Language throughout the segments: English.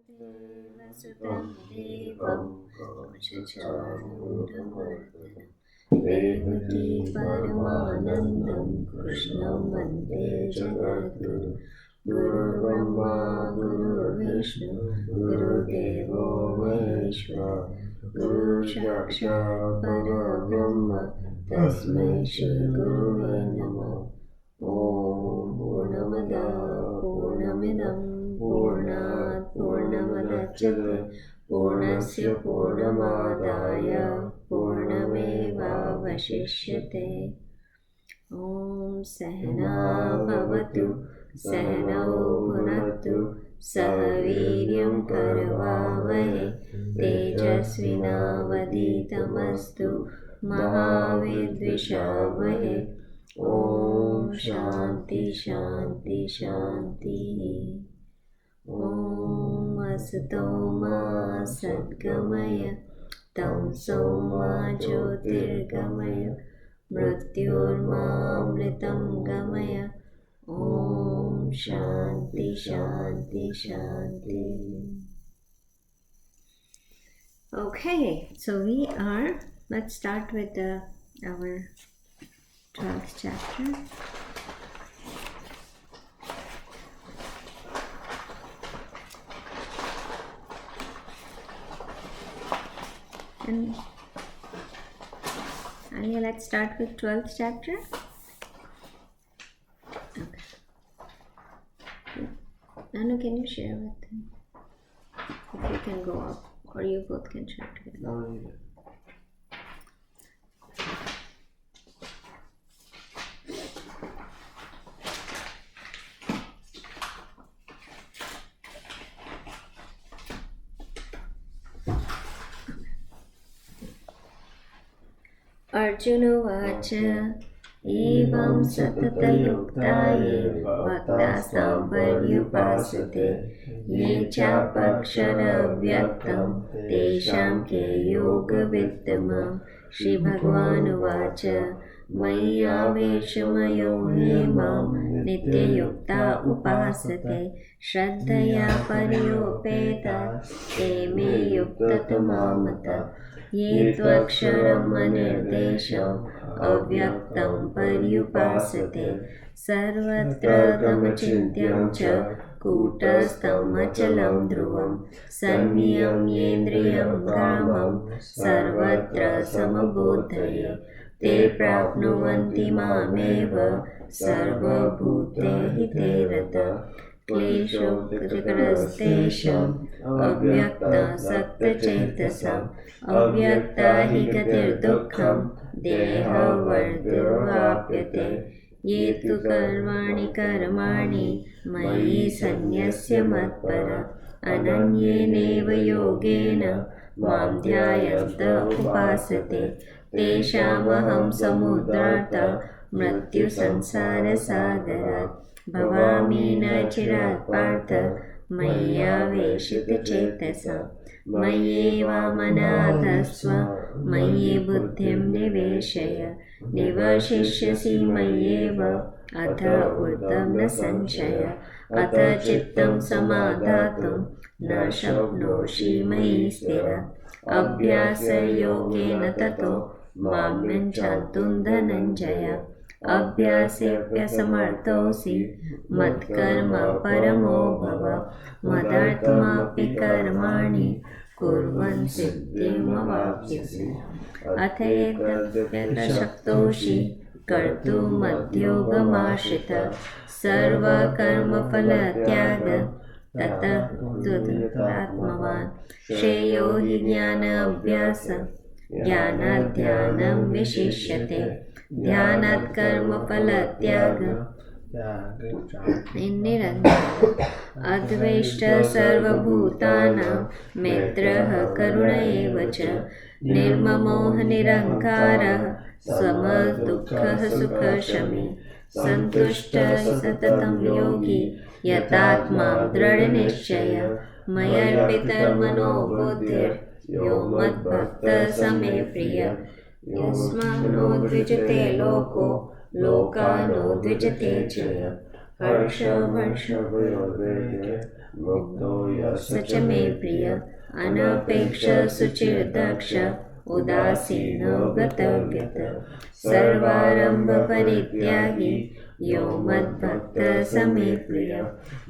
देवसुतं देवं कुशचारूढमर्दनं देवकी परमानन्दं कृष्णं वन्दे जगद्गुरुं गुरुर्ब्रह्मा गुरुर्विष्णु गुरुदेवो महेश्वरः गुरुसाक्षात् परब्रह्म तस्मै श्रीगुरुवे नमः। ॐ पूर्णमदः पूर्णमिदं पूर्णात् पूर्णमुदच्यते पूर्णस्य पूर्णमादाय पूर्णमेवावशिष्यते। ॐ सहना भवतु सहनौ भुनक्तु सह वीर्यं करवावहै तेजस्विनावधीतमस्तु मा विद्विषावहै। ॐ शान्ति शान्ति शान्तिः। ॐ असतो मा सद्गमय तमसो मा ज्योतिर्गमय मृत्युर्मामृतं गमय। ॐ शान्ति शान्ति शान्ति। Okay, so let's start with our 12th chapter. And let's start with 12th chapter. Okay. Nanu, can you share with them? If you can go up, or you both can share together. No. अर्जुनोवाच एवं सततयुक्ता ये भक्ता साम्पर्युपासते ये चापक्षरव्यक्तं तेषां के योगवित्तमः। श्रीभगवानुवाच मय्यावेशमयो ये मां नित्ययुक्ता उपासते श्रद्धया पर्युपेता ते मे युक्ततमा मतः। ये त्वक्षरम् अनिर्देशम् अव्यक्तं पर्युपासते सर्वत्र तमचिन्त्यं च कूटस्थम् अचलं ध्रुवं संनियम्येन्द्रियं ग्रामं सर्वत्र समबुद्धये ते प्राप्नुवन्ति मामेव सर्वभूतैर्हिते रताः। क्लेशोपकृतेषाम् अव्यक्तासक्तचेतसाम् अव्यक्ता हि गतिर्दुःखं देहवर्तिर्वाप्यते। ये तु कर्माणि मयि सन्न्यस्य मत्परा अनन्येनैव योगेन मां ध्यायन्त उपासते तेषामहं समुद्रार्ता मृत्युसंसारसागरात् भवामि न चिरात् पार्थ मय्यावेशितचेतसा। मय्येवामनाधस्व मय्ये बुद्धिं निवेशय निवशिष्यसि मय्येव अथ ऊर्ध्वं न संशय। अथ चित्तं समाधातुं न शक्नोषि मयि स्थिर अभ्यासयोगेन ततो मां चान्तुं धनञ्जय। अभ्यासेऽप्यसमर्थोऽसि मत्कर्म परमो भव मदात्मापि कर्माणि कुर्वन् सिद्धिमवाप्स्यसि। अथ एतद्यशक्तोषि कर्तुं मद्योगमाश्रितः सर्वकर्मफलत्याग ततः त्वदात्मवान्। श्रेयो हि ज्ञानाभ्यासः ज्ञानात् ध्यानं विशिष्यते ध्यानात् कर्मफलत्याग निरन्तरः। अद्वेष्टः सर्वभूतानां मैत्रः करुण एव च निर्ममो निरहङ्कारः समदुःखः सुखशमी सन्तुष्टः सततं योगी यतात्मा दृढनिश्चयः। मय्यर्पितमनो बुद्धिर्यो मद्भक्तः स मे प्रियः। यस्मान्नो द्विजते लोको लोकानो द्विजते च। हर्षवर्षभयोद्वेगे मुक्तो यस्य च मे प्रिय अनपेक्ष सुचिर्दक्ष उदासीनो गतव्यत सर्वारंभ परित्यागी यो मद्भक्तः स मे प्रिय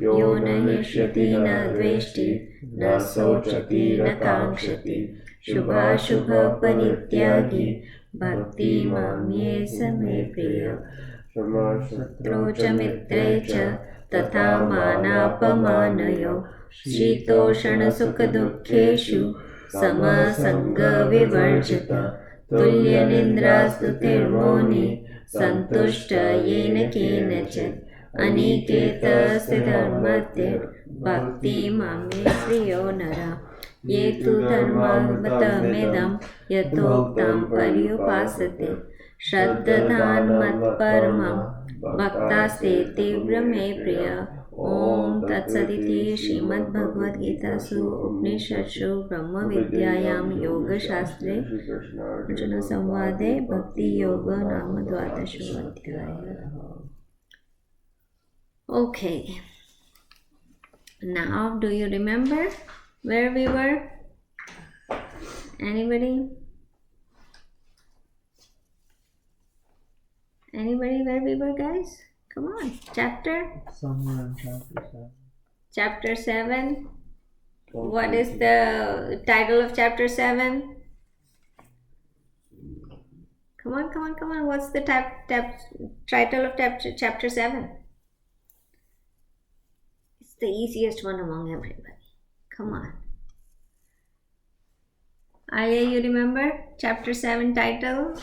यो न हिष्यति न द्वेष्टि न शोचति न काङ्क्षति शुभाशुभ परित्यागी भक्ति माम्ये स मे प्रिय शत्रौ च मित्रे च तथा मानापमानयो शीतोषणसुखदुःखेषु समसङ्गविवर्जित तुल्यनिन्द्रास्तुतिर्मौनी सन्तुष्ट येन केनचित् अनिकेतस्य धर्मतिर्भक्ति मामे प्रियो नरः ये तु धर्ममतमिदं यथोक्तं पर्युपासते श्रद्धान्मत्परमं भक्तास्ते तीव्र मे प्रिय ओम तत्सदिति श्रीमद्भगवद्गीतासु उपनिषत्सु ब्रह्मविद्यायां योगशास्त्रे अर्जुनसंवादे भक्तियोगो नाम 12. Okay, now do you remember where we were? Anybody where we were, guys? Come on, chapter? Somewhere in chapter 7. Chapter 7. What is the title of chapter 7? Come on. What's the title of chapter 7? It's the easiest one among everybody. Come on. Arya, you remember chapter 7 title?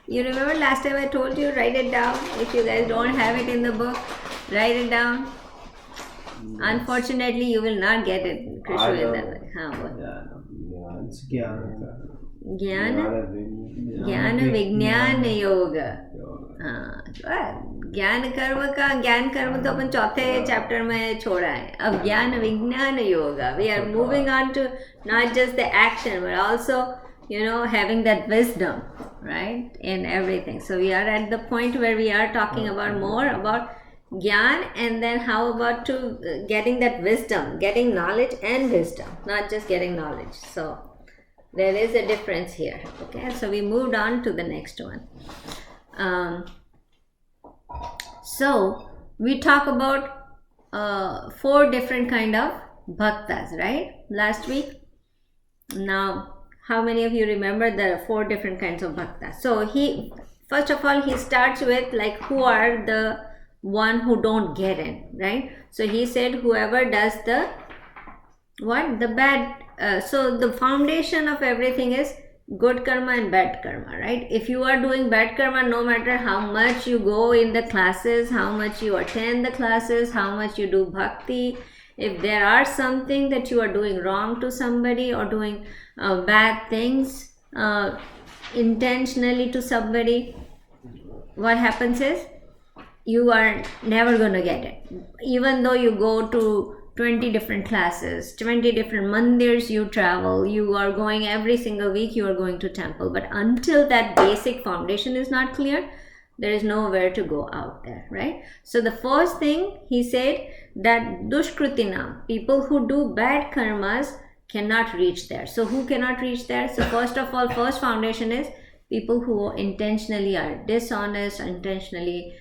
You remember last time I told you, write it down. If you guys don't have it in the book, write it down. Unfortunately, you will not get it, Krishu, in that way. It's Jnana Vijnana Yoga. ज्ञान कर्म तो अपन चौथे chapter में छोड़ा है. अब ज्ञान विज्ञान yoga. We are moving on to not just the action but also, having that wisdom, right, in everything. So we are at the point where we are talking about more about Gyan, and then how about to getting that wisdom, getting knowledge and wisdom, not just getting knowledge. So there is a difference here. Okay, so we moved on to the next one. So we talk about 4 different kind of bhaktas, right, last week. Now, how many of you remember the 4 different kinds of bhaktas? So first of all, he starts with like who are the one who don't get in, right? So he said whoever does the bad. So the foundation of everything is good karma and bad karma, right? If you are doing bad karma, no matter how much you go in the classes, how much you attend the classes, how much you do bhakti, if there are something that you are doing wrong to somebody or doing bad things intentionally to somebody, what happens is you are never going to get it. Even though you go to 20 different classes, 20 different mandirs you travel, you are going every single week, you are going to temple, but until that basic foundation is not clear, there is nowhere to go out there, right? So the first thing he said that dushkrutinam, people who do bad karmas cannot reach there. So who cannot reach there? So first of all, first foundation is people who intentionally are dishonest, intentionally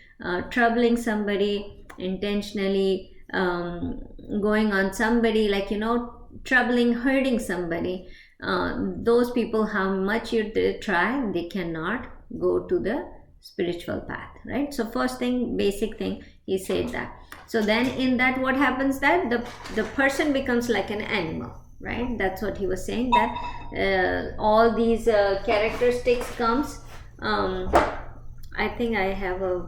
troubling somebody, intentionally going on somebody, like troubling, hurting somebody. Those people, how much you try, they cannot go to the spiritual path, right? So first thing, basic thing, he said that. So then in that, what happens that the person becomes like an animal, right? That's what he was saying, that all these characteristics comes. I think I have a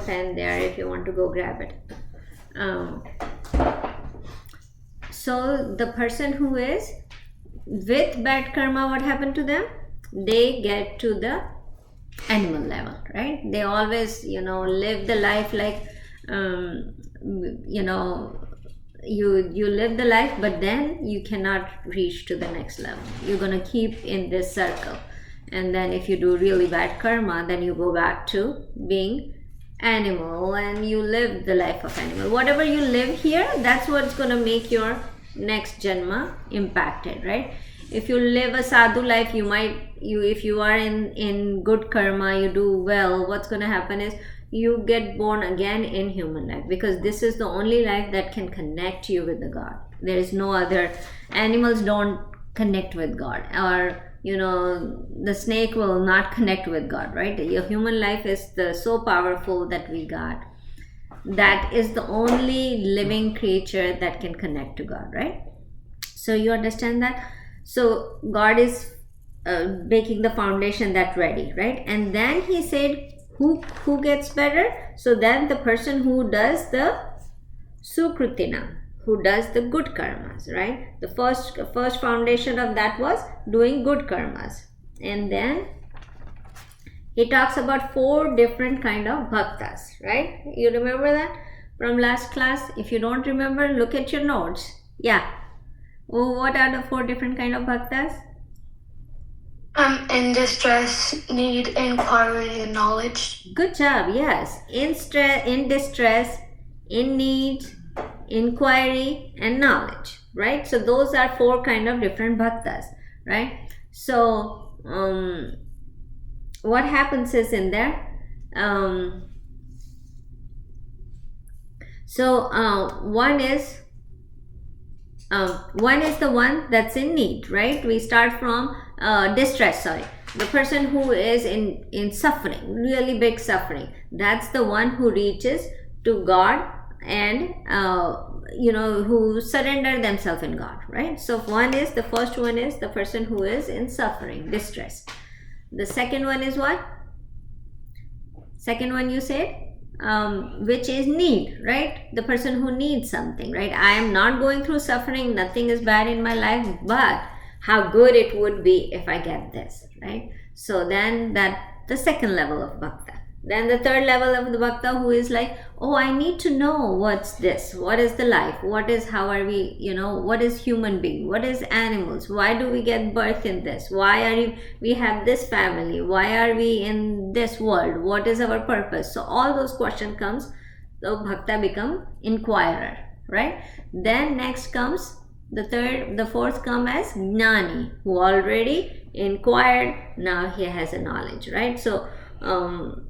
pen there if you want to go grab it. So the person who is with bad karma, what happened to them? They get to the animal level, right? They always, live the life like, you live the life, but then you cannot reach to the next level. You're going to keep in this circle. And then if you do really bad karma, then you go back to being animal and you live the life of animal. Whatever you live here, that's what's going to make your next janma impacted, right? If you live a sadhu life, if you are in good karma, you do well, what's going to happen is you get born again in human life, because this is the only life that can connect you with the God. There is no other. Animals don't connect with God, or the snake will not connect with God, right? Your human life is so powerful that we got. That is the only living creature that can connect to God, right? So you understand that? So God is making the foundation that ready, right? And then he said, who gets better? So then the person who does the sukritina, who does the good karmas, right? The first foundation of that was doing good karmas. And then he talks about 4 different kind of bhaktas, right? You remember that from last class? If you don't remember, look at your notes. Yeah. What are the 4 different kind of bhaktas? In distress, need, inquiry, and knowledge. Good job. Yes. In distress, in need, inquiry, and knowledge, right? So those are 4 kind of different bhaktas, right? So what happens is in there, one is the one that's in need, right? We start from distress, the person who is in suffering, really big suffering. That's the one who reaches to God and who surrender themselves in God, right? So the first one is the person who is in suffering, distress. The second one is what? Second one you said, which is need, right? The person who needs something, right? I am not going through suffering, nothing is bad in my life, but how good it would be if I get this, right? So then the second level of bhakta. Then the third level of the bhakta, who is like, oh, I need to know what's this, what is the life, how are we, what is human being, what is animals, why do we get birth in this, we have this family, why are we in this world, what is our purpose? So all those questions comes, so bhakta become inquirer, right? Then next comes the fourth come as gnani, who already inquired, now he has a knowledge, right? So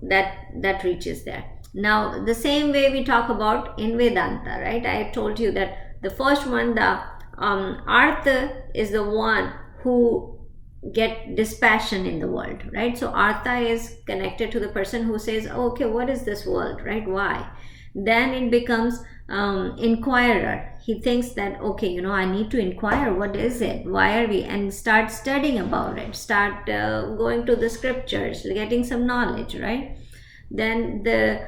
that reaches there. Now the same way we talk about in Vedanta, right? I told you that the first one, the artha, is the one who get dispassion in the world, right? So artha is connected to the person who says, oh, okay, what is this world, right? Why? Then it becomes inquirer. He thinks that, okay, I need to inquire, what is it, why are we, and start studying about it, start going to the scriptures, getting some knowledge, right? Then the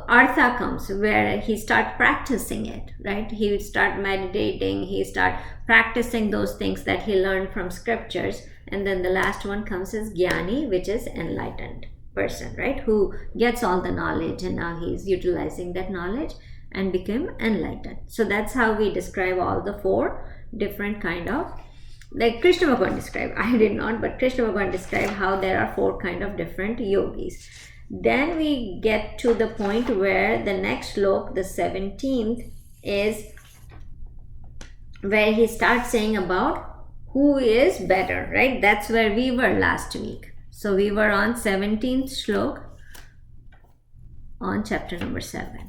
artha comes, where he start practicing it, right? He start meditating, he start practicing those things that he learned from scriptures. And then the last one comes as jnani, which is enlightened person, right? Who gets all the knowledge, and now he's utilizing that knowledge and became enlightened. So that's how we describe all the 4 different kind of, like Krishna Bhagavan described. I did not, but Krishna Bhagavan described how there are 4 kind of different yogis. Then we get to the point where the next slok, the 17th, is where he starts saying about who is better, right? That's where we were last week. So we were on 17th slok on chapter number 7.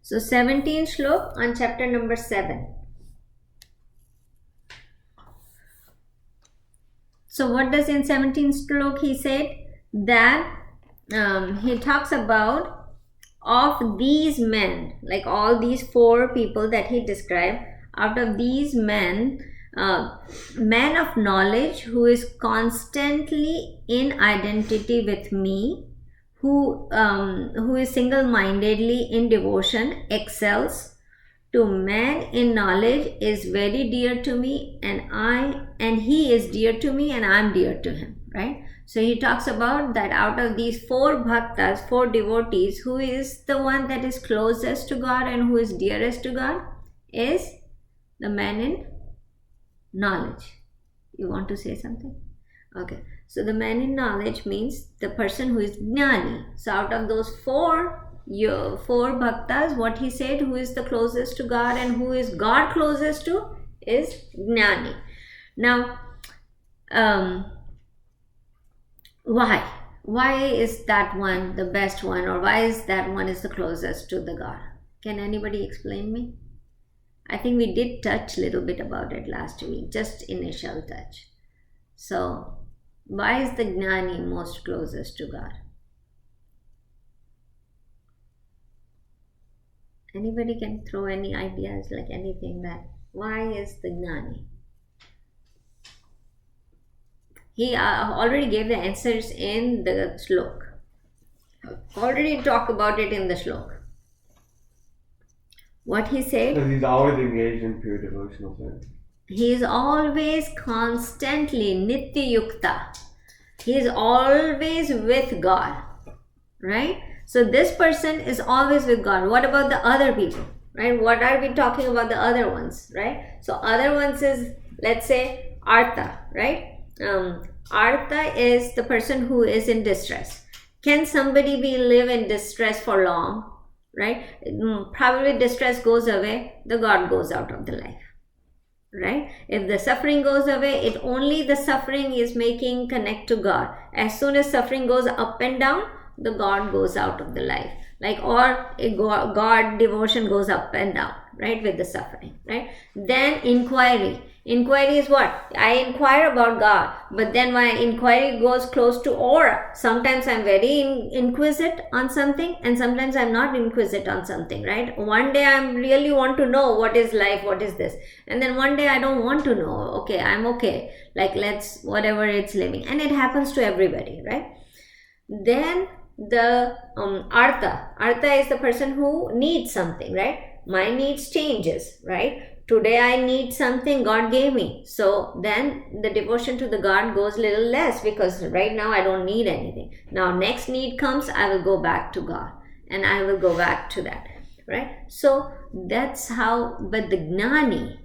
So 17th slok on chapter number 7. So what does in 17th slok he said? That he talks about, of these men, like all these 4 people that he described, out of these men, man of knowledge who is constantly in identity with me, who is single-mindedly in devotion, excels. To man in knowledge is very dear to me, and he is dear to me, and I'm dear to him, right? So he talks about that out of these 4 bhaktas, 4 devotees, who is the one that is closest to God and who is dearest to God is the man in knowledge. You want to say something? Okay. So the man in knowledge means the person who is Jnani. So out of those four bhaktas, what he said, who is the closest to God and who is God closest to is Jnani. Now, why? Why is that one the best one, or why is that one is the closest to the God? Can anybody explain me? I think we did touch a little bit about it last week, just initial touch. So, why is the Jnani most closest to God? Anybody can throw any ideas, like anything that, why is the Jnani? He already gave the answers in the shlok. Already talked about it in the shlok. What he said? Because he's always engaged in pure devotional service. He is always constantly nitya yukta. He is always with God, right? So this person is always with God. What about the other people, right? What are we talking about the other ones, right? So other ones is, let's say, Artha, right? Artha is the person who is in distress. Can somebody live in distress for long, right? Probably distress goes away, the God goes out of the life, right? If the suffering goes away, it only the suffering is making connect to God. As soon as suffering goes up and down, the God goes out of the life, like, or a God devotion goes up and down, right, with the suffering, right? Then inquiry is what? I inquire about God, but then my inquiry goes close to aura. Sometimes I'm very inquisitive on something, and sometimes I'm not inquisitive on something, right? One day I really want to know what is life, what is this, and then one day I don't want to know. Okay, I'm okay, like, let's, whatever it's living, and it happens to everybody, right? Then the Artha is the person who needs something, right? My needs changes, right? Today I need something God gave me. So then the devotion to the God goes a little less, because right now I don't need anything. Now next need comes, I will go back to God and I will go back to that, right? So that's how, but the Jnani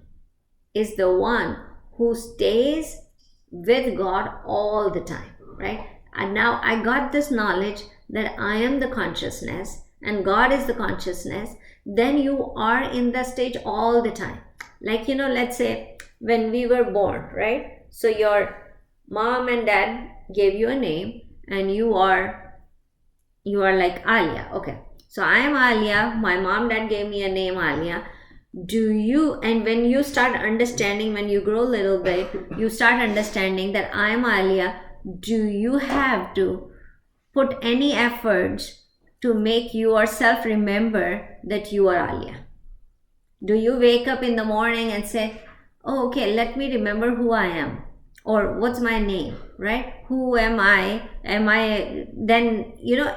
is the one who stays with God all the time, right? And now I got this knowledge that I am the consciousness and God is the consciousness. Then you are in the stage all the time. Like, let's say when we were born, right? So your mom and dad gave you a name and you are like Alia. Okay. So I am Alia. My mom, dad gave me a name Alia. And when you start understanding, when you grow a little bit, you start understanding that I am Alia. Do you have to put any efforts to make yourself remember that you are Alia? Do you wake up in the morning and say, oh, okay, let me remember who I am, or what's my name, right? Who am I? Then,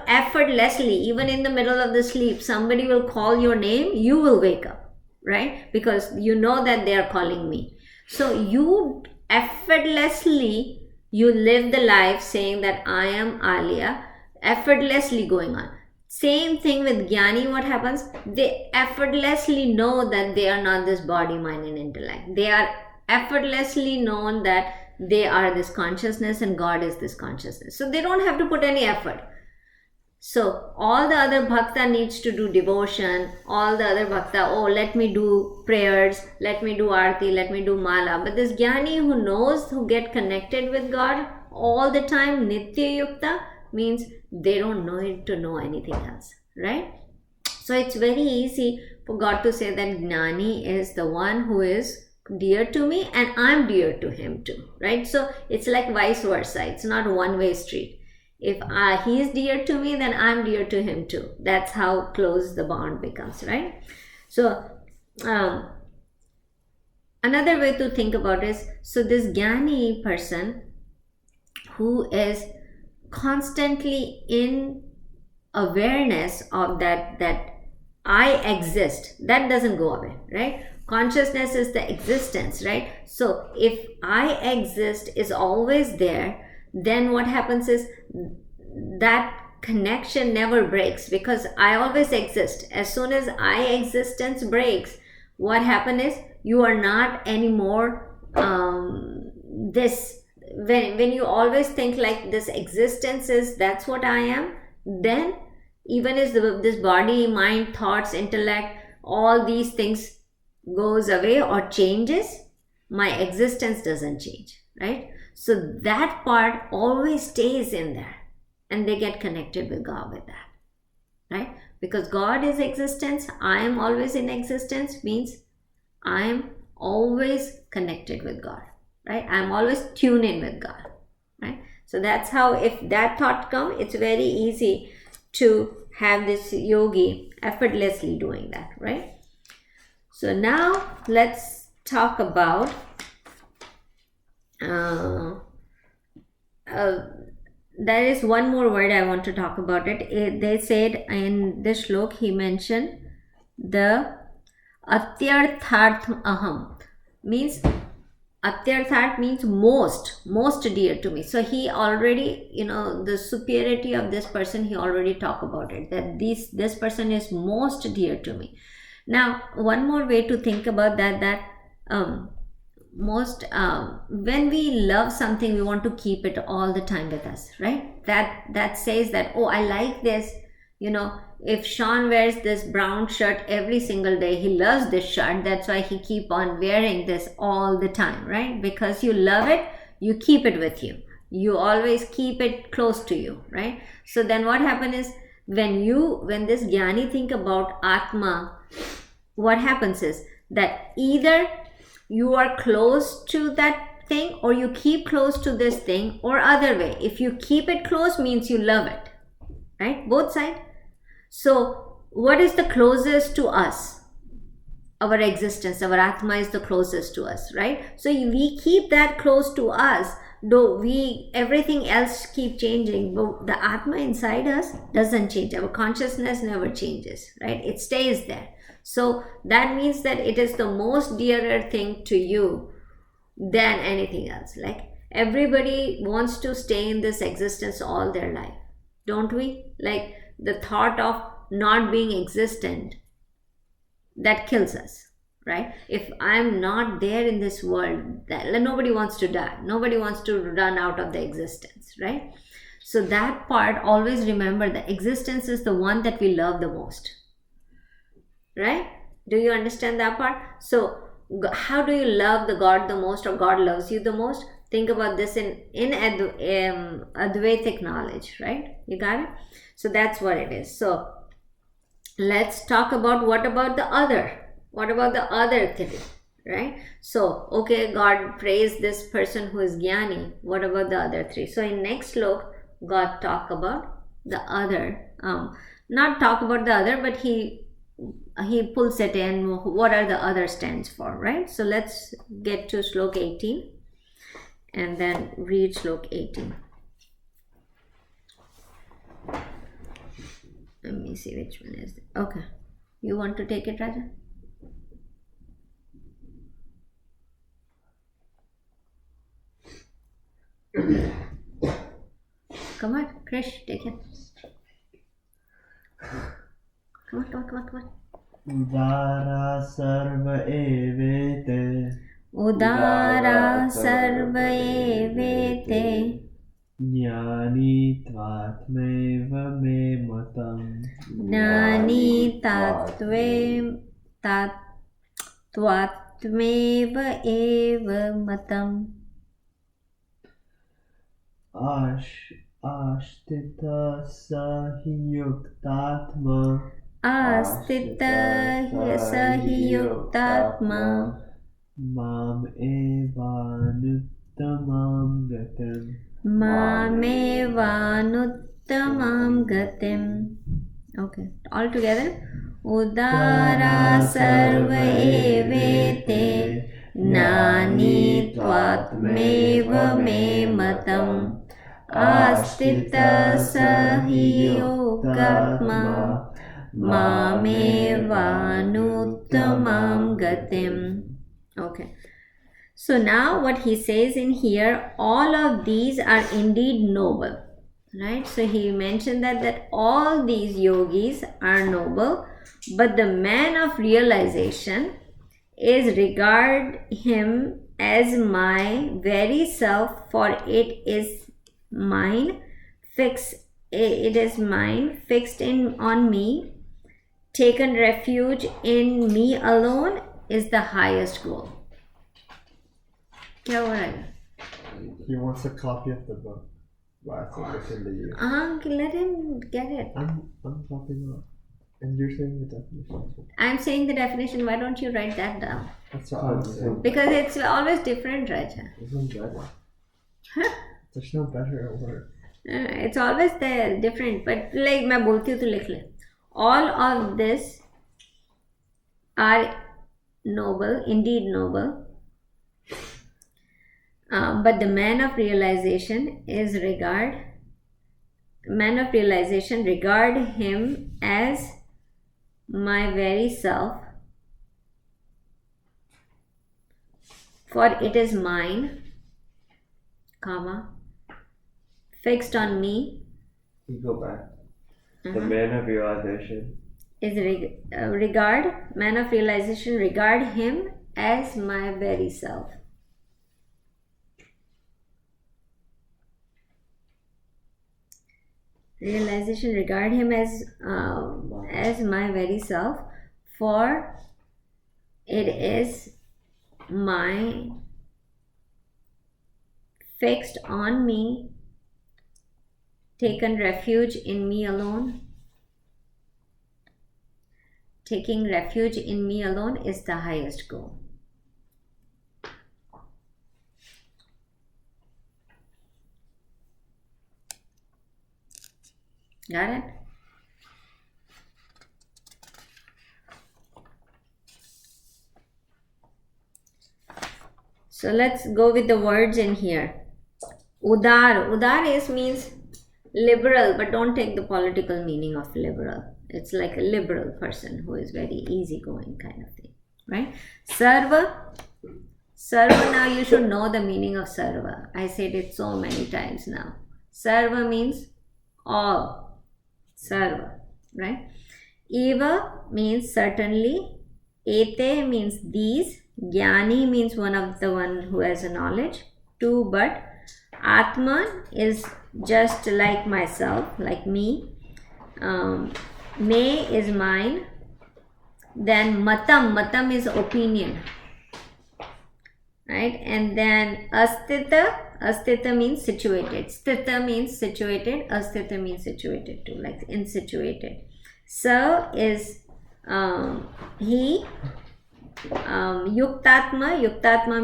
effortlessly, even in the middle of the sleep, somebody will call your name, you will wake up, right? Because you know that they are calling me. So you effortlessly, you live the life saying that I am Alia, effortlessly going on. Same thing with Jnani, what happens? They effortlessly know that they are not this body, mind and intellect. They are effortlessly known that they are this consciousness and God is this consciousness. So they don't have to put any effort. So all the other bhakta needs to do devotion, all the other bhakta, oh, let me do prayers, let me do arti, let me do mala. But this Jnani who knows, who get connected with God all the time, nitya yukta, means they don't need to know anything else, right? So it's very easy for God to say that Jnani is the one who is dear to me and I'm dear to him too, right? So it's like vice versa. It's not a one-way street. If he is dear to me, then I'm dear to him too. That's how close the bond becomes, right? So another way to think about is, so this Jnani person who is constantly in awareness of that I exist, that doesn't go away, right? Consciousness is the existence, right? So if I exist is always there, then what happens is that connection never breaks, because I always exist. As soon as I existence breaks, what happens is you are not anymore this when you always think like this existence is, that's what I am, then even if this body, mind, thoughts, intellect, all these things goes away or changes, my existence doesn't change, right? So that part always stays in there, and they get connected with God with that, right? Because God is existence, I am always in existence, means I am always connected with God, right? I'm always tuned in with God, right? So that's how, if that thought comes, it's very easy to have this yogi effortlessly doing that, right? So now let's talk about there is one more word I want to talk about it. They said in this shlok, he mentioned the atyartharth aham, means atyarthat means most dear to me. So he already, the superiority of this person, he already talked about it, that this person is most dear to me. Now one more way to think about that when we love something, we want to keep it all the time with us, right? That says that, oh, I like this. If Sean wears this brown shirt every single day, he loves this shirt, that's why he keep on wearing this all the time, right? Because you love it, you keep it with you, you always keep it close to you, right? So then what happens is, when this jnani think about Atma, what happens is that either you are close to that thing or you keep close to this thing, or other way. If you keep it close, means you love it, right? Both sides. So what is the closest to us? Our existence, our Atma is the closest to us, right? So we keep that close to us, though everything else keep changing, but the Atma inside us doesn't change. Our consciousness never changes, right? It stays there. So that means that it is the most dearer thing to you than anything else. Like everybody wants to stay in this existence all their life, don't we? Like the thought of not being existent, that kills us, right? If I'm not there in this world, nobody wants to die, nobody wants to run out of the existence, right? So that part, always remember that existence is the one that we love the most, right? Do you understand that part? So how do you love the God the most, or God loves you the most? Think about this in Advaitic knowledge, right? You got it? So that's what it is. So let's talk about what about the other thing, right? So okay, God praised this person who is jnani. What about the other three? So in next slok, God talk about the other, not talk about the other, but he pulls it in, what are the other stands for, right? So let's get to slok 18 and then read slok 18. Let me see which one is it. Okay, you want to take it, Raja? Come on, Krish, take it. Come on. Udara sarva evete. Udara sarva evete. Jnani tvatmeva me matam. Jnani tatvatmeva eva matam. Ashtita sahiyuktatma. Astita sahiyuktatma. Mam evanuttamam gatam. Mamevanuttamam gatim. Okay, all together. Udara sarva evete. Nani tvatmeva me matam. Astita sahiyuktatma. Mamevanuttamam gatim. Okay. So now what he says in here, all of these are indeed noble, right? So he mentioned that all these yogis are noble, but the man of realization is regard him as my very self, for it is mine, it is mine, fixed in on me, taken refuge in me alone is the highest goal. क्या हो रहा है? He wants a copy of the book. Wow, it's within the year. Let him get it. I'm copying up. And you're saying the definition. I'm saying the definition. Why don't you write that down? That's what I'm saying. Because it's always different, Raja. Isn't better? There's no better word. It's always there, different. But like मैं बोलती हूँ तो लिख ले. All of this are noble, indeed noble. But the man of realization regard him as my very self, for it is mine, comma, fixed on me. You go back. The man of realization is man of realization regard him as my very self. Realization regard him as my very self, for it is mine, fixed on me, taken refuge in me alone. Taking refuge in me alone is the highest goal. Got it? So let's go with the words in here. Udar. Udar means liberal, but don't take the political meaning of liberal. It's like a liberal person who is very easygoing kind of thing, right? Sarva. Sarva, now you should know the meaning of sarva. I said it so many times now. Sarva means all. Sarva, right? Eva means certainly. Ete means these. Jnani means one who has a knowledge. Two, but. Atman is just like myself, like me. Me is mine. Then matam is opinion, right? And then astita means situated. Stita means situated. Astita means situated too, like insituated. So is he. Yuktatma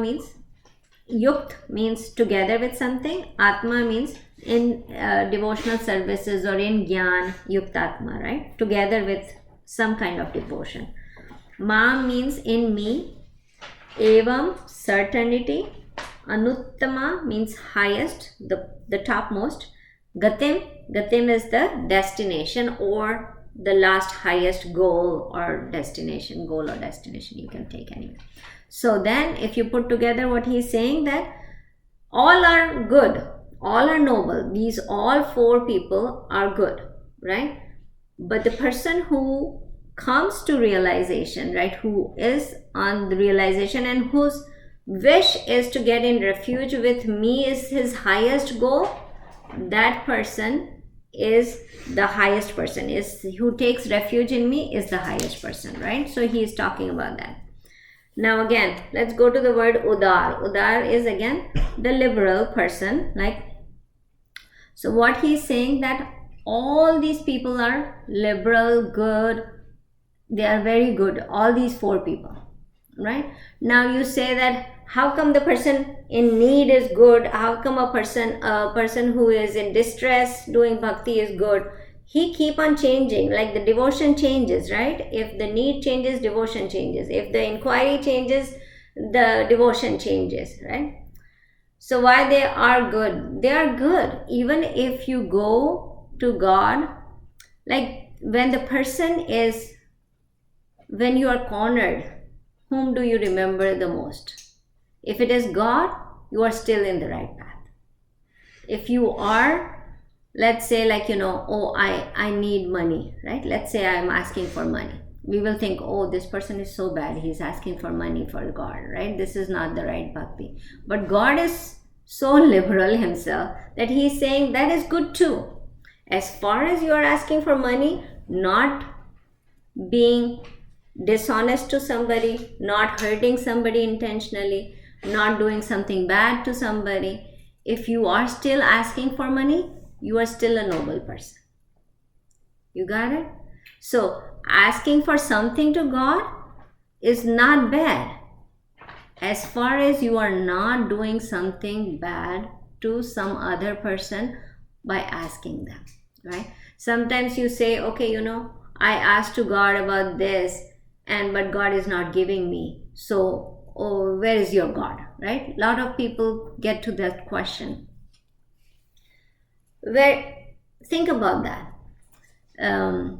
means yukt means together with something. Atma means in devotional services or in jnana, yuktatma, right? Together with some kind of devotion. Mam means in me. Evam, certainty. Anuttama means highest, the topmost. Gatim is the destination or the last highest goal or destination. You can take anyway. So then if you put together what he is saying, that all are good, all are noble, these all four people are good, right? But the person who comes to realization, right, who is on the realization and whose wish is to get in refuge with me is his highest goal, that person is the highest person, is who takes refuge in me is the highest person, right? So he is talking about that. Now again, let's go to the word udar. Udar is again the liberal person, like, so what he's saying, that all these people are liberal, good, they are very good, all these four people, right? Now you say that how come the person in need is good? How come a person who is in distress doing bhakti is good? He keep on changing, like the devotion changes, right? If the need changes, devotion changes. If the inquiry changes, the devotion changes, right? So why they are good? They are good. Even if you go to God, like when you are cornered, whom do you remember the most? If it is God, you are still in the right path. If you are, let's say, like, I need money, right? Let's say I'm asking for money. we will think, oh, this person is so bad, he's asking for money for God, right? This is not the right bhakti. But God is so liberal himself that he's saying that is good too. As far as you are asking for money, not being dishonest to somebody, not hurting somebody intentionally, not doing something bad to somebody, if you are still asking for money, you are still a noble person. You got it? So asking for something to God is not bad, as far as you are not doing something bad to some other person by asking them, right? Sometimes you say, okay, I asked to God about this, but God is not giving me. So, where is your God, right? A lot of people get to that question. Think about that. I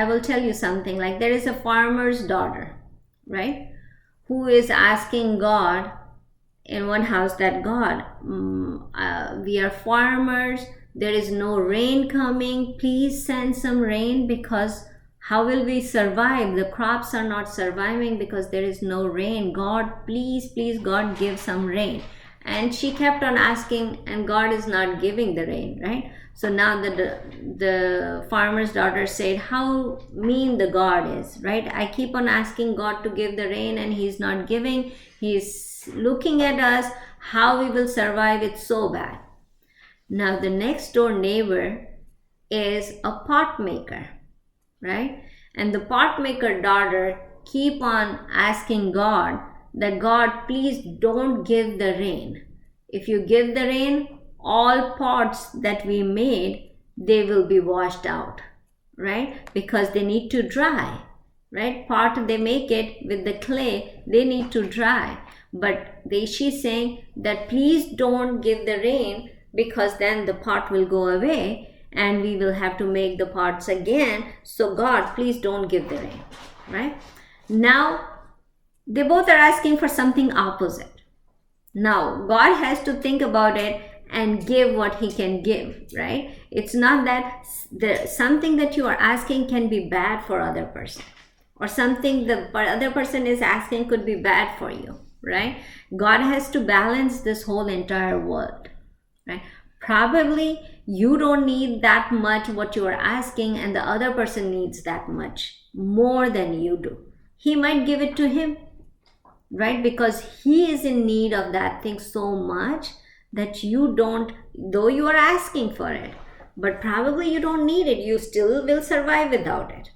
will tell you something, like there is a farmer's daughter, right, who is asking God in one house that God, we are farmers, there is no rain coming, please send some rain, because how will we survive? The crops are not surviving because there is no rain. God, please, God, give some rain. And she kept on asking, and God is not giving the rain, right? So now the farmer's daughter said, how mean the God is, right? I keep on asking God to give the rain and he's not giving. He's looking at us, how we will survive. It's so bad. Now the next door neighbor is a pot maker, right? And the pot maker daughter keep on asking God that, God, please don't give the rain. If you give the rain, all pots that we made, they will be washed out, right? Because they need to dry, right? Pot, they make it with the clay, they need to dry. But she's saying that please don't give the rain, because then the pot will go away and we will have to make the pots again. So God, please don't give the rain, right? Now, they both are asking for something opposite. Now, God has to think about it and give what he can give, right? It's not that something that you are asking can be bad for other person, or something the other person is asking could be bad for you, right? God has to balance this whole entire world, right? Probably you don't need that much what you are asking, and the other person needs that much more than you do. He might give it to him, right? Because he is in need of that thing so much that you don't, though you are asking for it, but probably you don't need it. You still will survive without it,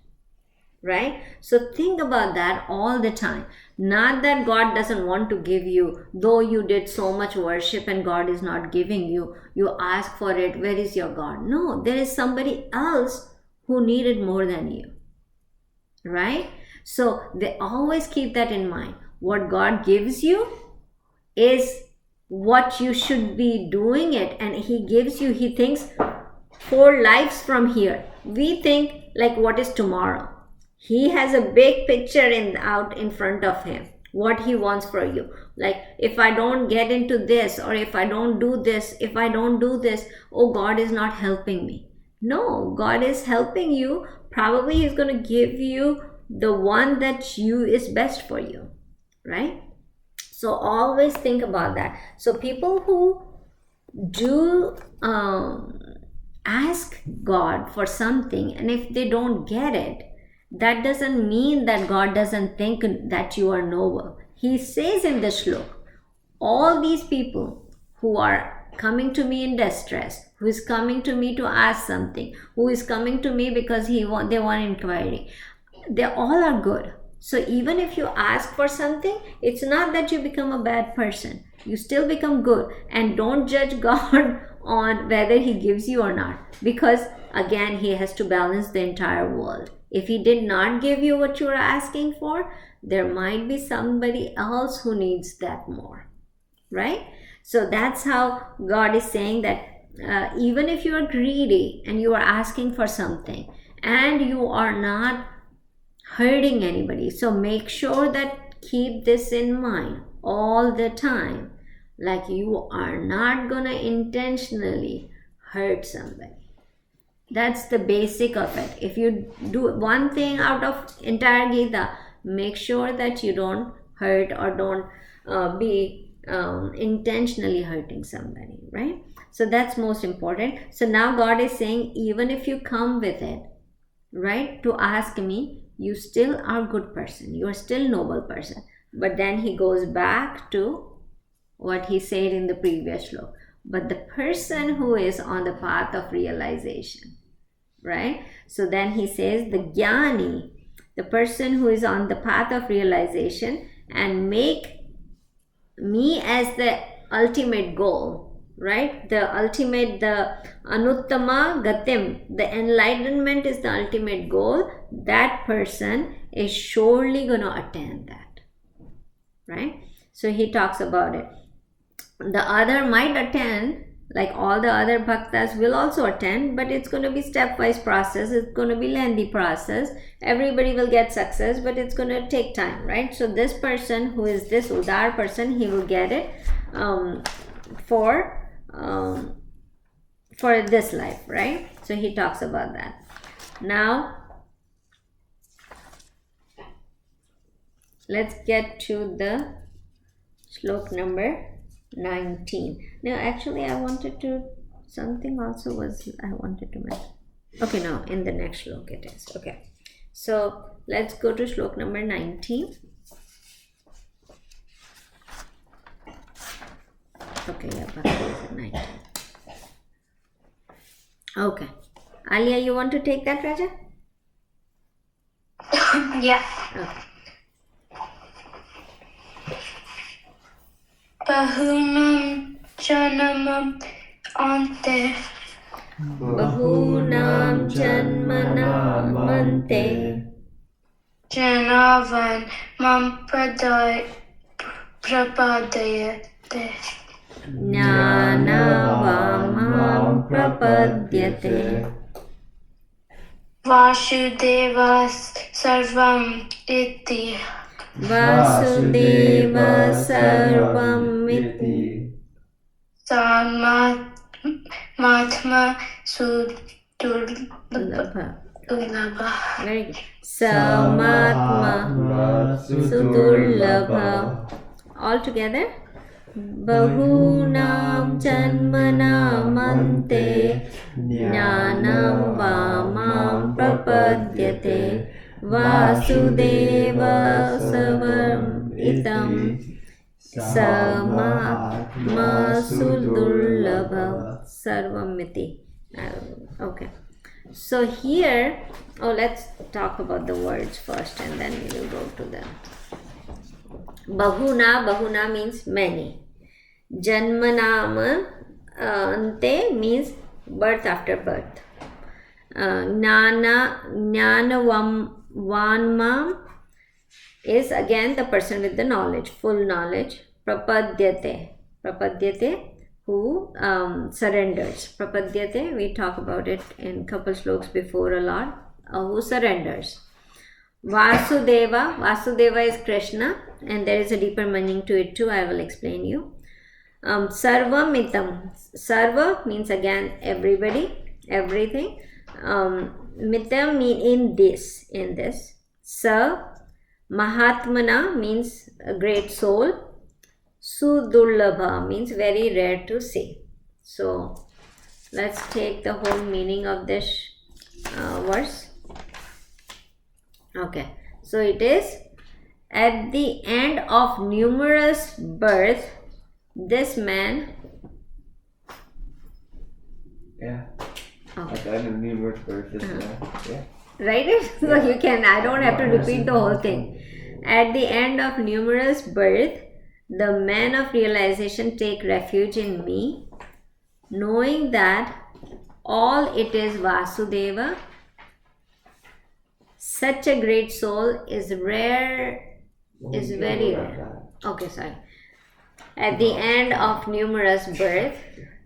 right? So think about that all the time. Not that God doesn't want to give you, though you did so much worship and God is not giving you, you ask for it, where is your God? No, there is somebody else who needed more than you, right? So they always keep that in mind. What God gives you is what you should be doing it, and he gives you, he thinks 4 lives from here. We think like, what is tomorrow? He has a big picture out in front of him, what he wants for you. Like, if I don't get into this, or if I don't do this, oh, God is not helping me. No, God is helping you. Probably he's going to give you the one that is best for you, right? So always think about that. So people who do ask God for something, and if they don't get it, that doesn't mean that God doesn't think that you are noble. He says in the shlok, all these people who are coming to me in distress, who is coming to me to ask something, who is coming to me because they want inquiry, they all are good. So even if you ask for something, it's not that you become a bad person. You still become good. And don't judge God on whether he gives you or not, because again, he has to balance the entire world. If he did not give you what you are asking for, there might be somebody else who needs that more, right? So that's how God is saying that even if you are greedy and you are asking for something and you are not hurting anybody, so make sure that keep this in mind all the time, like you are not gonna intentionally hurt somebody, That's the basic of it. If you do one thing out of entire Gita, make sure that you don't hurt or don't be intentionally hurting somebody, right? So that's most important. So now God is saying, even if you come with it, right, to ask me, you still are a good person, you are still noble person. But then he goes back to what he said in the previous sloka. But the person who is on the path of realization, right? So then he says the jnani, the person who is on the path of realization and make me as the ultimate goal, right? The ultimate, the anuttama gatim, the enlightenment is the ultimate goal. That person is surely going to attain that, right? So he talks about it. The other might attend, like all the other bhaktas will also attend, but it's going to be stepwise process. It's going to be lengthy process. Everybody will get success, but it's going to take time, right? So this person who is this udar person, he will get it for this life, right? So he talks about that. Now let's get to the slok number 19. Now actually I wanted to, something also was I wanted to mention. Okay, no, in the next slok it is. Okay, so let's go to slok number 19. Okay, yeah, Bhagavad 19. Okay, Alia, you want to take that, Raja? Yeah. Okay. Bahunam janamam ante. Bahunam janmanam ante. Janavan mam prapadayate. Jnanavamam prapadyate. Vasudevas sarvam iti. Vasudeva sarvamiti. Matma sudurlabha. Very good. Samatma sudurlabha. All together. Bahunam janmanam ante. Jnanam vamam prapadyate. Vasudeva savam itam. Samatma sudurlabha sarvamiti. Okay. So here, let's talk about the words first and then we will go to the Bahuna. Bahuna means many. Janmanama ante means birth after birth. Jnanavanmam is again the person with the knowledge, full knowledge. Prapadyate. Prapadyate, who surrenders. Prapadyate, we talk about it in couple sloks before a lot. Who surrenders. Vasudeva. Vasudeva is Krishna, and there is a deeper meaning to it too. I will explain you. Sarvamitam. Sarva means again everybody, everything. Mitam mean in this. Sa. Mahatmana means a great soul. Sudurlabha means very rare to see. So let's take the whole meaning of this verse. Okay, so it is at the end of numerous births, this man. Yeah. Oh. At the end of numerous births, yeah. Right? So you can, I don't have to repeat the whole thing. At the end of numerous births, the men of realization take refuge in me, knowing that all it is Vasudeva. Such a great soul is rare, is very rare. Okay, sorry. At the end of numerous births,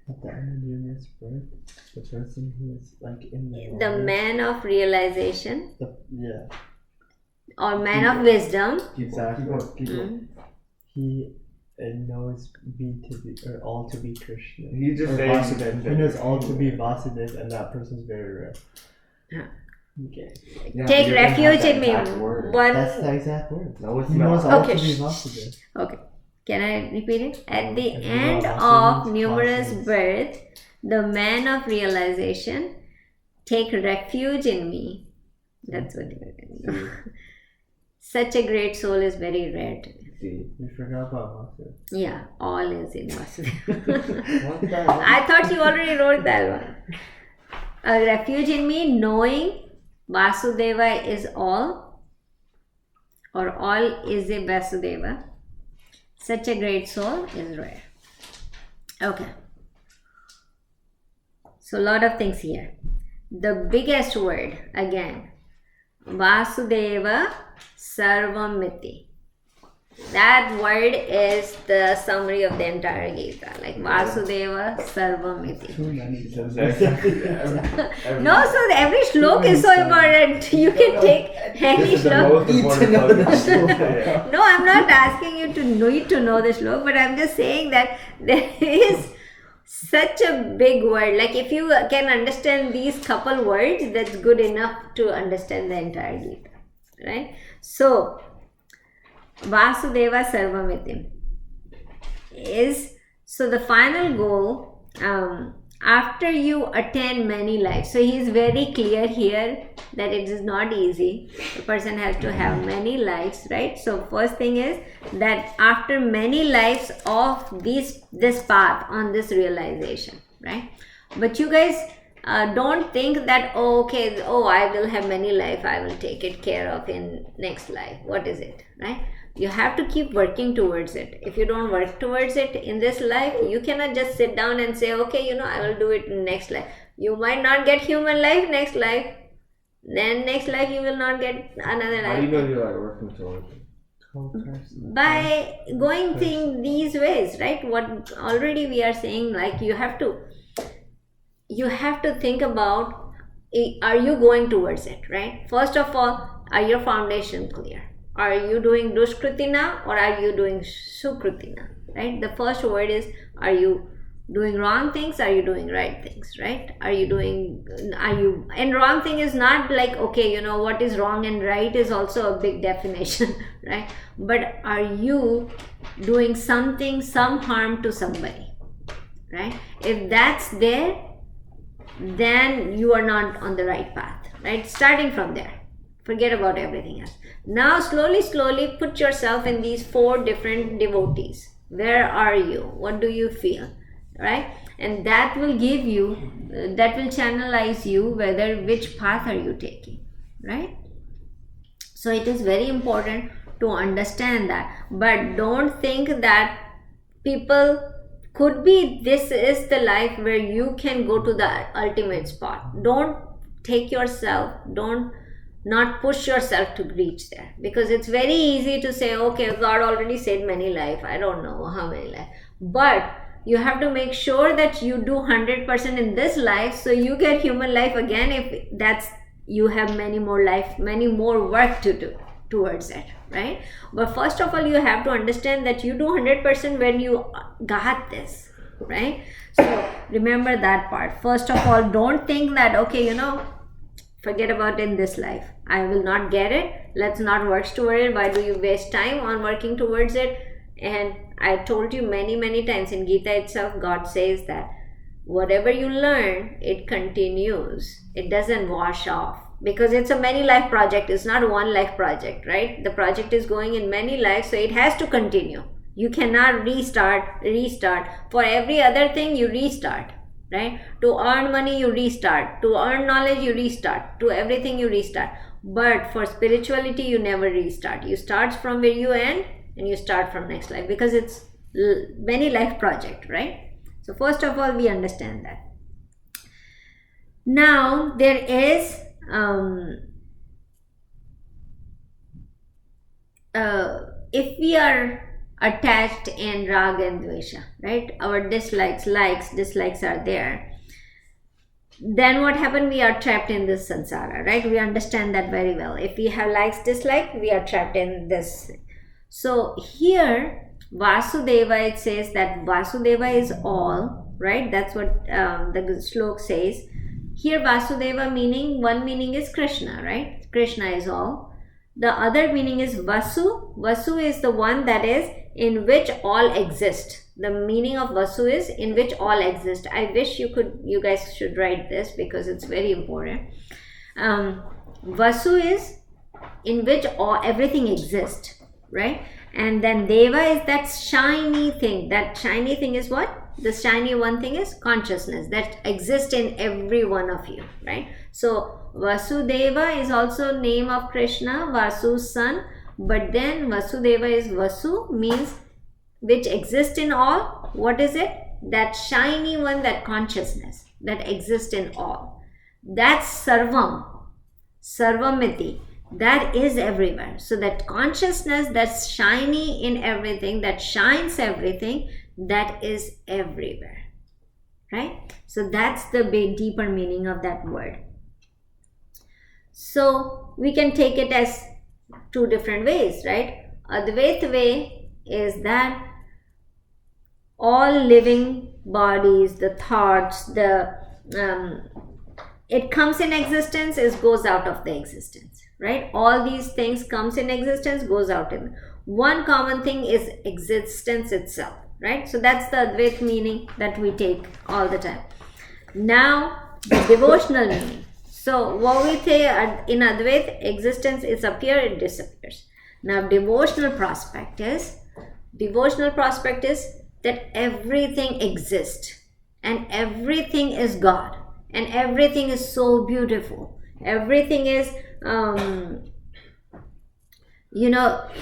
At the end of numerous births, the person who is like in the man of realization, yeah. or man of wisdom, Exactly. He and knows be to be or all to be Krishna. He's just Or saying Vasudev. that- He knows all to be Vasudev, and that person's very rare. Yeah. Okay. Yeah, Take you don't have refuge that in me. exact word. That's One. the exact word. No, it's He not. knows all Okay, to be shh. Vasudev. Okay. Can I repeat it? At the If you end know of Vasudev, numerous Vasudev. births, the man of realization take refuge in me. That's what you're going to do. Such a great soul is very rare to me. See. You forgot about Vasudev. Yeah, all is in Vasudeva. What the hell? I thought you already wrote that one. A refuge in me, knowing Vasudeva is all, or all is a Vasudeva. Such a great soul is rare. Okay. So, a lot of things here. The biggest word, again, Vasudeva Sarvamiti. That word is the summary of the entire Gita. Like Vasudeva Sarvamiti. Too many. No, so every shlok is so important. You can take any This is the shlok. most Need to important know part. the shlok. Yeah. No, I'm not asking you to need to know the shlok, but I'm just saying that there is such a big word. Like if you can understand these couple words, that's good enough to understand the entire Gita, right? So, Vasudeva Sarvamitim is, so the final goal, after you attain many lives. So he is very clear here that it is not easy. The person has to have many lives, right? So first thing is that after many lives of this path on this realization, right? But you guys don't think that, oh, okay, oh, I will have many life, I will take it care of in next life. What is it, right? You have to keep working towards it. If you don't work towards it in this life, you cannot just sit down and say, okay, I will do it in next life. You might not get human life next life. Then next life you will not get another How do you life. know you're like working towards it? By going thing these ways, right? What already we are saying, like you have to think about, are you going towards it, right? First of all, are your foundation clear? Are you doing dushkritina or are you doing sukritina, right? The first word is, are you doing wrong things? Are you doing right things, right? And wrong thing is not like, okay, what is wrong and right is also a big definition, right? But are you doing something, some harm to somebody, right? If that's there, then you are not on the right path, right? Starting from there. Forget about everything else. Now slowly put yourself in these 4 different devotees. Where are you? What do you feel? Right? And that will give you, that will channelize you which path are you taking. Right? So it is very important to understand that. But don't think that people could be, this is the life where you can go to the ultimate spot. Don't take yourself, not push yourself to reach there, because it's very easy to say, okay, God already said many life, I don't know how many life, but you have to make sure that you do 100% in this life, so you get human life again. If that's, you have many more life, many more work to do towards it, right? But first of all, you have to understand that you do 100% when you got this, right? So remember that part. First of all, don't think that, okay, forget about in this life, I will not get it, let's not work toward it. Why do you waste time on working towards it? And I told you many times in Gita itself, God says that whatever you learn, it continues, it doesn't wash off, because it's a many life project, it's not a one life project, right? The project is going in many lives, so it has to continue. You cannot restart. For every other thing you restart, right? To earn money you restart, to earn knowledge you restart, to everything you restart. But for spirituality you never restart. You start from where you end and you start from next life, because it's many life project, right? So first of all, we understand that. Now there is if we are attached in raga and dvesha, right? Our dislikes are there. Then what happened? We are trapped in this samsara, right? We understand that very well. If we have likes, dislike, we are trapped in this. So here Vasudeva, it says that Vasudeva is all, right? That's what the slok says. Here Vasudeva meaning, one meaning is Krishna, right? Krishna is all. The other meaning is Vasu. Vasu is the one that is in which all exist. The meaning of Vasu is in which all exist. I wish you guys should write this because it's very important. Vasu is in which everything exists, right? And then Deva is that shiny thing. That shiny thing is what? The shiny one thing is consciousness that exists in every one of you, right? So Vasudeva is also name of Krishna, Vasu's son, but then Vasudeva is Vasu means which exists in all. What is it? That shiny one, that consciousness that exists in all. That's Sarvam, Sarvamiti. That is everywhere. So that consciousness that's shiny in everything, that shines everything, that is everywhere, right? So that's the big deeper meaning of that word. So we can take it as two different ways, right? Advaita way is that all living bodies, the thoughts, it comes in existence, it goes out of the existence, right? All these things comes in existence, goes out in. One common thing is existence itself, right? So that's the Advaita meaning that we take all the time. Now, the devotional meaning. So what we say in Advaita, existence is appear, it disappears. Now, devotional prospect is that everything exists and everything is God and everything is so beautiful. Everything is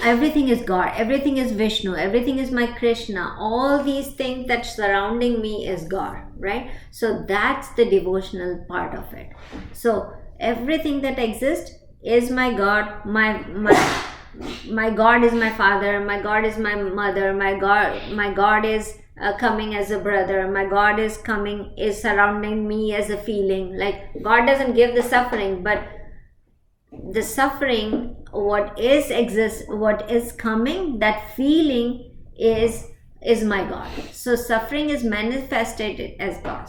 everything is God, everything is Vishnu, everything is my Krishna. All these things that surrounding me is God, right? So that's the devotional part of it. So everything that exists is my God. My God is my father, my God is my mother, my God is coming as a brother, my God is surrounding me as a feeling. Like God doesn't give the suffering, but the suffering, what is coming, that feeling is my God. So suffering is manifested as God,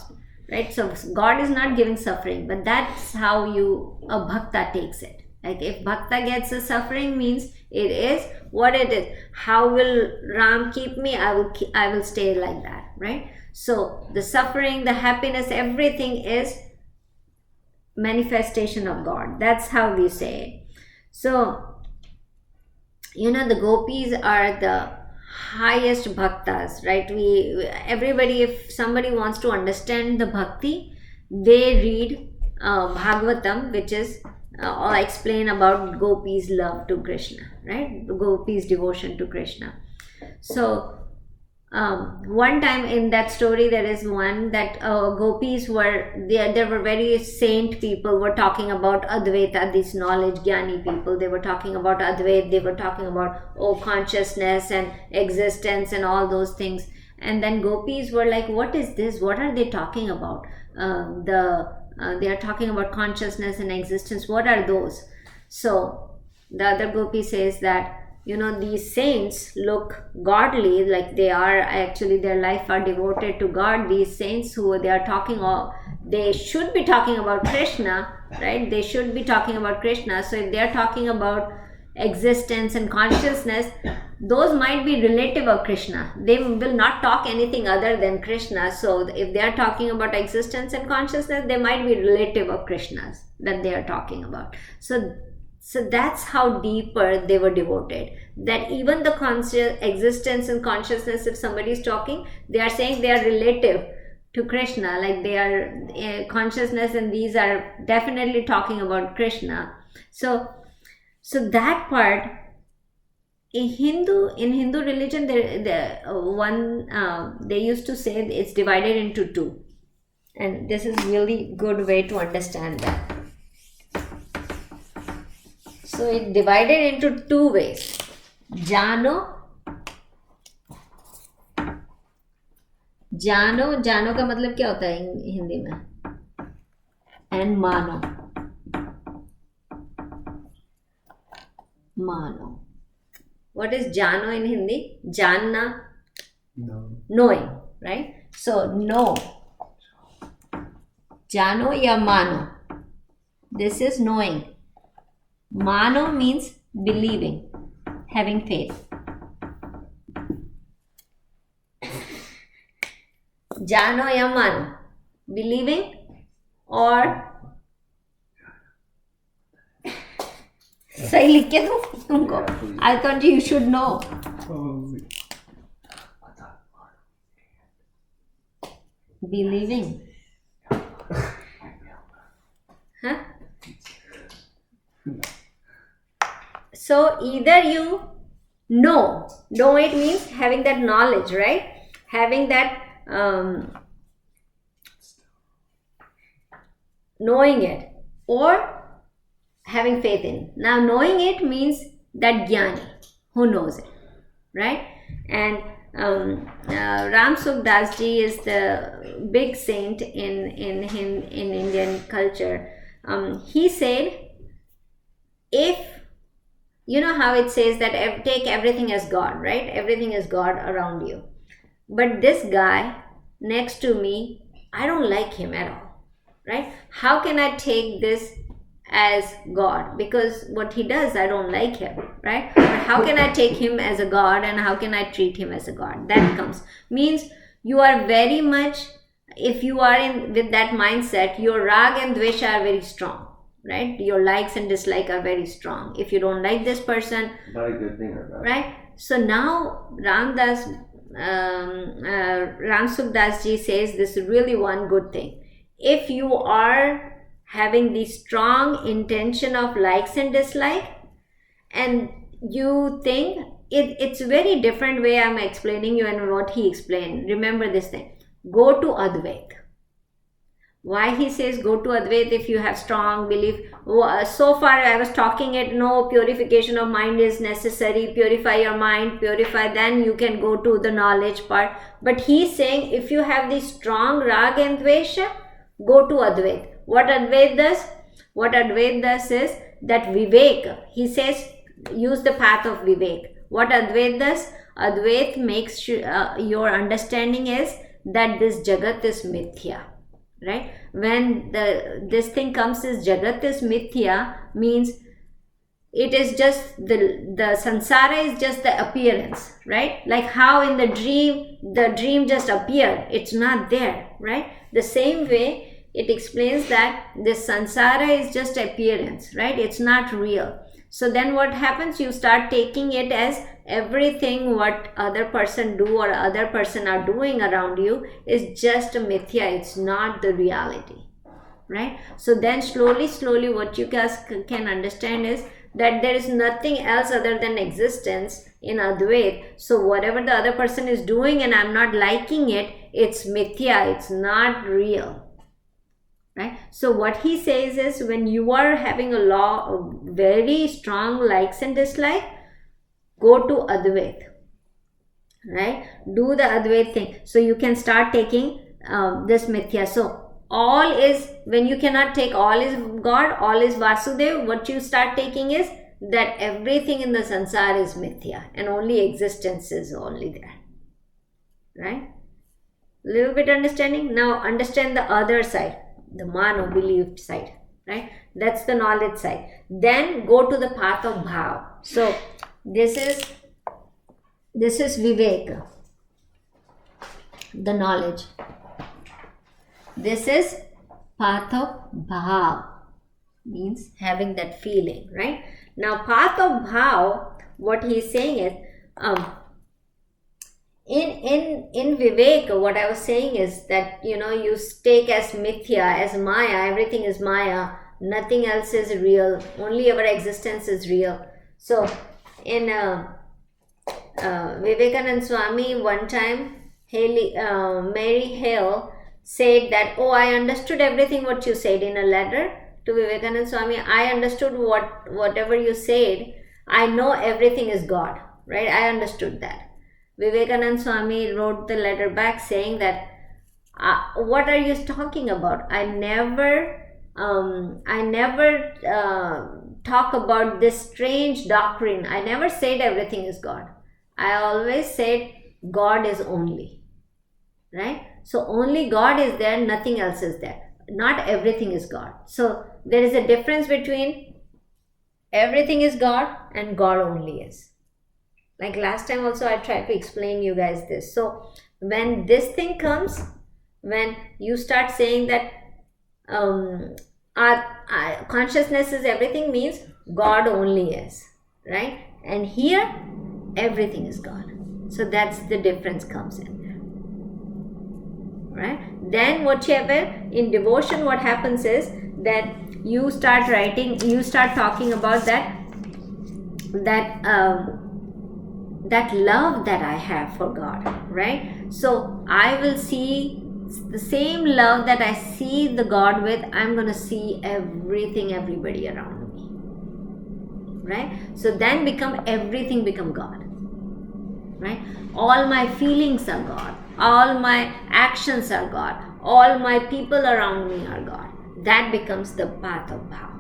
right? So God is not giving suffering, but that's how a bhakta takes it. Like if bhakta gets a suffering, means it is what it is. How will Ram keep me? I will stay like that, right? So the suffering, the happiness, everything is manifestation of God. That's how we say it. So the gopis are the highest bhaktas, right? Everybody, if somebody wants to understand the bhakti, they read Bhagavatam, which is or explain about gopis' love to Krishna, right? The gopis' devotion to Krishna. So one time in that story, there is one that gopis there were very saint people were talking about Advaita, this knowledge, Jnani people. They were talking about Advaita, they were talking about consciousness and existence and all those things. And then gopis were like, what is this? What are they talking about? They are talking about consciousness and existence. What are those? So the other gopi says that these saints look godly, like they are actually, their life are devoted to God. These saints they should be talking about Krishna, right? They should be talking about Krishna. So if they are talking about existence and consciousness, those might be relative of Krishna. They will not talk anything other than Krishna. So if they are talking about existence and consciousness, they might be relative of Krishna's that they are talking about. So that's how deeper they were devoted. That even the conscious existence and consciousness, if somebody is talking, they are saying they are relative to Krishna, like they are consciousness, and these are definitely talking about Krishna. So that part in Hindu religion, they used to say it's divided into two, and this is really good way to understand that. So it divided into two ways. जानो का मतलब क्या होता है हिंदी में? And मानो What is jano in Hindi? Janna, No. knowing, right? So know. Jano ya mano. This is knowing. Mano means believing, having faith. Jano ya mano. Believing or सही लिख के दूं तुमको? Yeah, please. I thought you should know. Holy. Believing. Huh? So either you know it means having that knowledge, right? Having that knowing it, or having faith in. Now knowing it means that jnani who knows it, right? And Ram Sukdas ji is the big saint in Indian culture. He said, if you know how it says that take everything as God, right? Everything is God around you. But this guy next to me, I don't like him at all, right? How can I take this as God? Because what he does, I don't like him, right? But how can I take him as a God, and how can I treat him as a God? That means you are very much, if you are in with that mindset, your rag and dvesha are very strong, right? Your likes and dislikes are very strong. If you don't like this person, Not a good thing or bad. right? So now Ram Sukdas ji says this is really one good thing. If you are having the strong intention of likes and dislike, and you think it's very different way I'm explaining you and what he explained. Remember this thing. Go to Advait. Why he says go to Advait if you have strong belief? So far I was talking it, no, purification of mind is necessary. Purify your mind, purify, then you can go to the knowledge part. But he's saying if you have the strong rag and dvesha, go to Advait. What Advait does? What Advait does is that Vivek, he says, use the path of Vivek. What Advait does? Advait makes sure, your understanding is that this Jagat is mithya, right? When this thing comes as Jagat is mithya, means it is just the samsara is just the appearance, right? Like how in the dream just appeared, it's not there, right? The same way it explains that this samsara is just appearance, right? It's not real. So then what happens? You start taking it as everything what other person do or other person are doing around you is just a mithya. It's not the reality, right? So then slowly what you guys can understand is that there is nothing else other than existence in Advait. So whatever the other person is doing and I'm not liking it, it's mithya. It's not real. Right? So what he says is when you are having a law of very strong likes and dislikes, go to Advait, right? Do the Advait thing. So you can start taking this mithya. So all is, when you cannot take all is God, all is Vasudev, what you start taking is that everything in the samsara is mithya and only existence is only there, right? Little bit understanding. Now understand the other side, the mano belief side, right? That's the knowledge side. Then go to the path of bhav. So this is Vivek, the knowledge. This is path of bhav, means having that feeling, right? Now path of bhav, what he is saying is in Vivek, what I was saying is that, you know, you take as mithya, as maya, everything is maya, nothing else is real, only our existence is real. So in Vivekananda Swami, one time Mary Hale said that, oh, I understood everything what you said in a letter to Vivekananda Swami. I understood whatever you said. I know everything is God, right? I understood that. Vivekananda Swami wrote the letter back saying that, what are you talking about? I never talk about this strange doctrine. I never said everything is God. I always said God is only, right? So only God is there, nothing else is there. Not everything is God. So there is a difference between everything is God and God only is. Like last time also I tried to explain you guys this. So when this thing comes, when you start saying that our consciousness is everything, means God only is, right? And here everything is God. So that's the difference comes in there, right? Then whatever in devotion, what happens is that you start writing, you start talking about that love that I have for God, right? So I will see the same love that I see the God with, I'm going to see everybody around me, right? So then everything become God, right? All my feelings are God, all my actions are God, all my people around me are God. That becomes the path of bhav,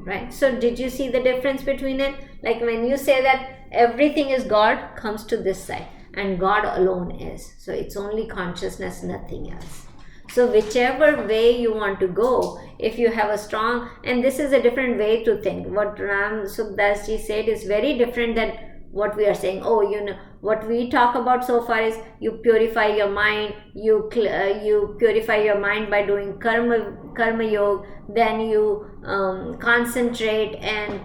right? So did you see the difference between it? Like when you say that everything is God, comes to this side, and God alone is. So it's only consciousness, nothing else. So whichever way you want to go, if you have a strong, and this is a different way to think. What Ram Sukdas ji said is very different than what we are saying. Oh, you know, what we talk about so far is you purify your mind, you purify your mind by doing karma yoga, then you concentrate and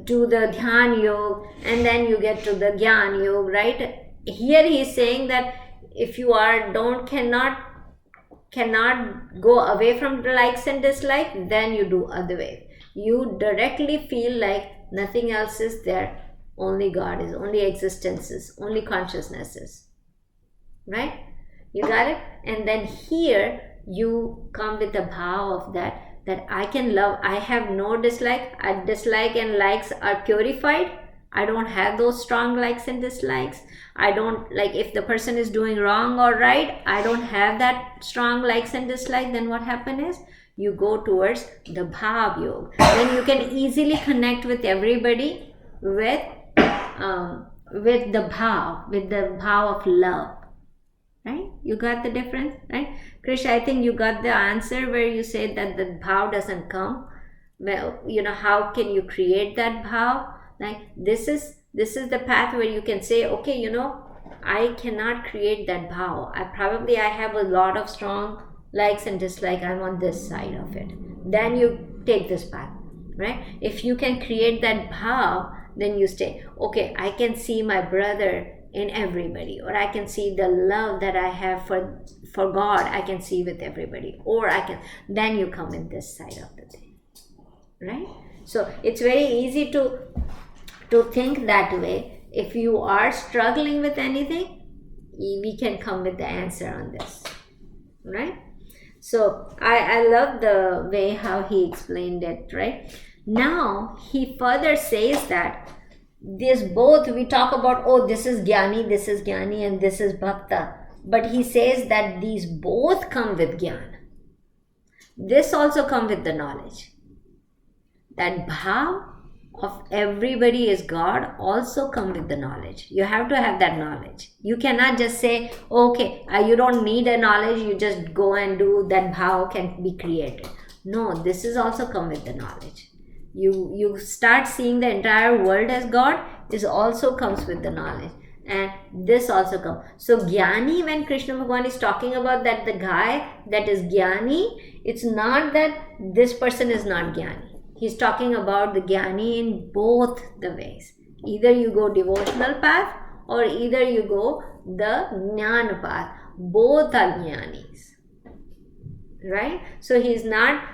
do the dhyan yoga, and then you get to the gyan yoga, right? Here he is saying that if you cannot go away from the likes and dislikes, then you do other way. You directly feel like nothing else is there, only God is, only existence is, only consciousness is, right? You got it? And then here you come with the bhav of that I can love, I have no dislike, dislike and likes are purified. I don't have those strong likes and dislikes. I don't, like if the person is doing wrong or right, I don't have that strong likes and dislikes. Then what happens is you go towards the bhav yoga. Then you can easily connect with everybody with the bhav of love, right? You got the difference, right? Krish, I think you got the answer where you said that the bhav doesn't come. Well, you know, how can you create that bhav? Like this is the path where you can say, okay, you know, I cannot create that bhav. I have a lot of strong likes and dislikes. I'm on this side of it. Then you take this path, right? If you can create that bhav, then you stay. Okay, I can see my brother in everybody, or I can see the love that I have for God. I can see with everybody, or then you come in this side of the thing, right? So it's very easy to think that way. If you are struggling with anything, we can come with the answer on this, right? So I love the way how he explained it, right? Now he further says that this both, we talk about, oh, this is jnani, and this is bhakta, but he says that these both come with jnana. This also come with the knowledge. That bhav of everybody is God also come with the knowledge. You have to have that knowledge. You cannot just say, okay, you don't need a knowledge, you just go and do, that bhav can be created. No, this is also come with the knowledge. You start seeing the entire world as God, this also comes with the knowledge. And this also comes. So jnani, when Krishna Bhagavan is talking about that the guy that is jnani, it's not that this person is not jnani. He's talking about the jnani in both the ways. Either you go devotional path or either you go the jnana path. Both are jnanis, right? So he's not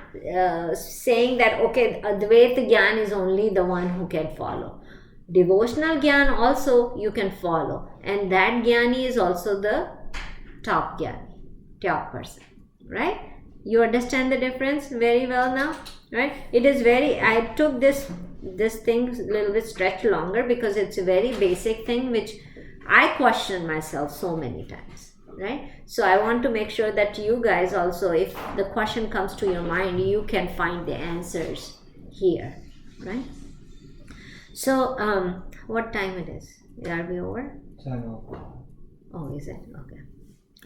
saying that, okay, Advaita Gyan is only the one who can follow. Devotional Gyan also you can follow. And that Gyani is also the top Gyani, top person, right? You understand the difference very well now, right? It is very, I took this thing a little bit stretch longer because it's a very basic thing which I question myself so many times, right? So I want to make sure that you guys also, if the question comes to your mind, you can find the answers here, right? So what time it is? Are we over? 10 o'clock. Oh, is it? Okay.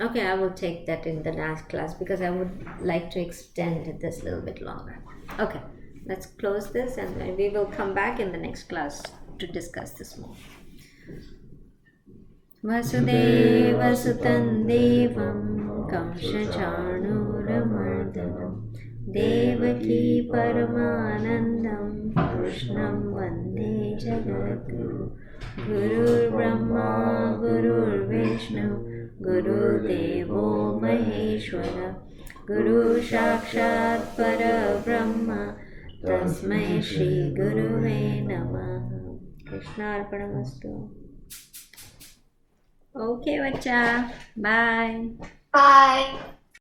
Okay, I will take that in the last class because I would like to extend this a little bit longer. Okay, let's close this and then we will come back in the next class to discuss this more. Vasudeva Sutam Devam Kamshachanuramardhanam Devaki Paramanandam Krishnam Vande Jagadguru Gurur Brahma Gurur Vishnu Guru Devo Maheshwara Guru Sakshat Para Brahma Tasmai Shri Guruve Namah. Krishna Arpanamastu. Okay, bacha. Bye. Bye.